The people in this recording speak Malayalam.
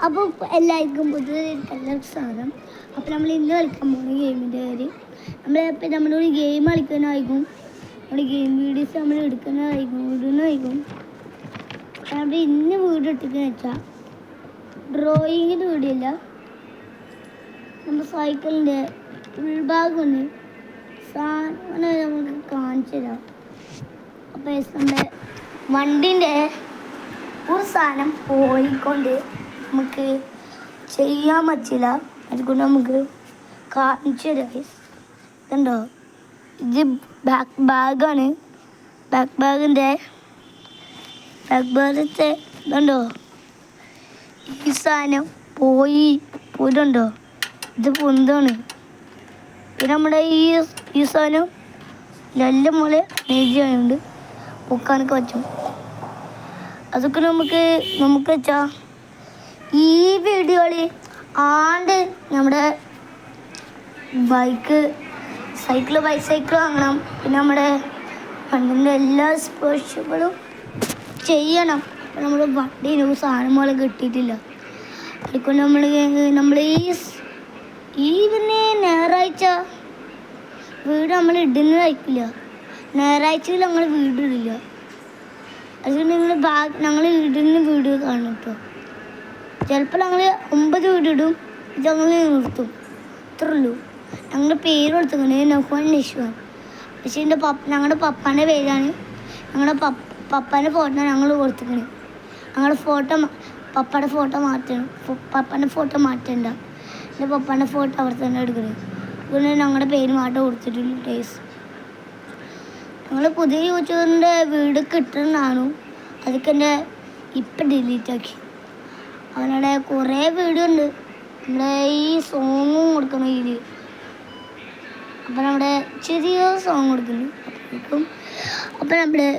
അപ്പോൾ എല്ലാവർക്കും പുതിയ സാധനം. അപ്പോൾ നമ്മൾ ഇന്ന് കളിക്കാൻ പോകുന്ന ഗെയിമിൻ്റെ പേര് നമ്മളൊരു ഗെയിം കളിക്കാനായിരിക്കും, നമ്മുടെ ഗെയിം വീഡിയോസ് നമ്മൾ എടുക്കുന്നതായിരിക്കും, ഇടുന്നതായിരിക്കും. നമ്മൾ ഇന്ന് വീഡിയോ ഇട്ടിട്ടെന്ന് വെച്ചാൽ ഡ്രോയിങ്ങിൻ്റെ വീഡിയോ അല്ല, നമ്മുടെ സൈക്കിളിൻ്റെ ഉൾഭാഗം ഒന്ന് സാധനം നമുക്ക് കാണിച്ചു തരാം. അപ്പോൾ നമ്മുടെ വണ്ടിൻ്റെ ഒരു സാധനം പോയിക്കൊണ്ട് നമുക്ക് ചെയ്യാൻ പറ്റില്ല, അതുകൊണ്ട് നമുക്ക് കാണിച്ചു തരാം. ഇതുണ്ടോ, ഇത് ബാഗാണ്. ബാഗിൻ്റെ ഇതുണ്ടോ, ഈ സാധനം പോയിട്ടുണ്ടോ, ഇത് പൊന്താണ്. പിന്നെ നമ്മുടെ ഈ സാധനം നല്ല പോലെ നേജിയായുണ്ട്, പൊക്കാനൊക്കെ പറ്റും. അതൊക്കെ നമുക്ക് വെച്ചാൽ ഈ വീഡിയോയിൽ ആണ്ട് നമ്മുടെ സൈക്കിൾ വാങ്ങണം. പിന്നെ നമ്മുടെ വണ്ടിൻ്റെ എല്ലാ സ്പെഷ്യലുകളും ചെയ്യണം. നമ്മുടെ വണ്ടിന് സാധനം പോലെ കിട്ടിയിട്ടില്ല, അതുകൊണ്ട് നമ്മൾ ഈ പിന്നെ ഞായറാഴ്ച വീട് നമ്മൾ ഇടുന്നതായിരിക്കില്ല. ഞായറാഴ്ചയിൽ ഞങ്ങൾ വീട് ഇടില്ല, അതുകൊണ്ട് ഞങ്ങൾ ഇടുന്ന വീഡിയോ കാണും. ഇപ്പോൾ ചിലപ്പോൾ ഞങ്ങൾ 9 വീട് ഇടും, ഇത് ഞങ്ങൾ നിർത്തും, ഇത്രേ ഉള്ളൂ. ഞങ്ങളുടെ പേര് കൊടുത്തിട്ടുണ്ട് നഫ്വാൻ നിഷ്വാൻ. പക്ഷേ ഞങ്ങളുടെ പപ്പാൻ്റെ പേരാണ്. ഞങ്ങളുടെ പപ്പാൻ്റെ ഫോട്ടോ ഞങ്ങൾ കൊടുത്തിട്ടുണ്ട്. ഞങ്ങളുടെ പപ്പാൻ്റെ ഫോട്ടോ മാറ്റണം, പപ്പാൻ്റെ ഫോട്ടോ മാറ്റണ്ട. എൻ്റെ പപ്പാൻ്റെ ഫോട്ടോ അവിടെ തന്നെ എടുക്കണം. അതുകൊണ്ട് ഞങ്ങളുടെ പേര് മാറ്റം കൊടുത്തിട്ടുണ്ട്. ടേസ് ഞങ്ങൾ പുതിയ യൂട്യൂബറിൻ്റെ വീട് കിട്ടുന്നതാണ്, അതൊക്കെ എൻ്റെ ഇപ്പം ഡിലീറ്റാക്കി. അവനോടെ കുറേ വീഡിയോ ഉണ്ട്, നമ്മുടെ ഈ സോങ്ങും കൊടുക്കണം ഇതിൽ. അപ്പം നമ്മുടെ ചെറിയ സോങ് കൊടുക്കുന്നു. അപ്പം നമ്മുടെ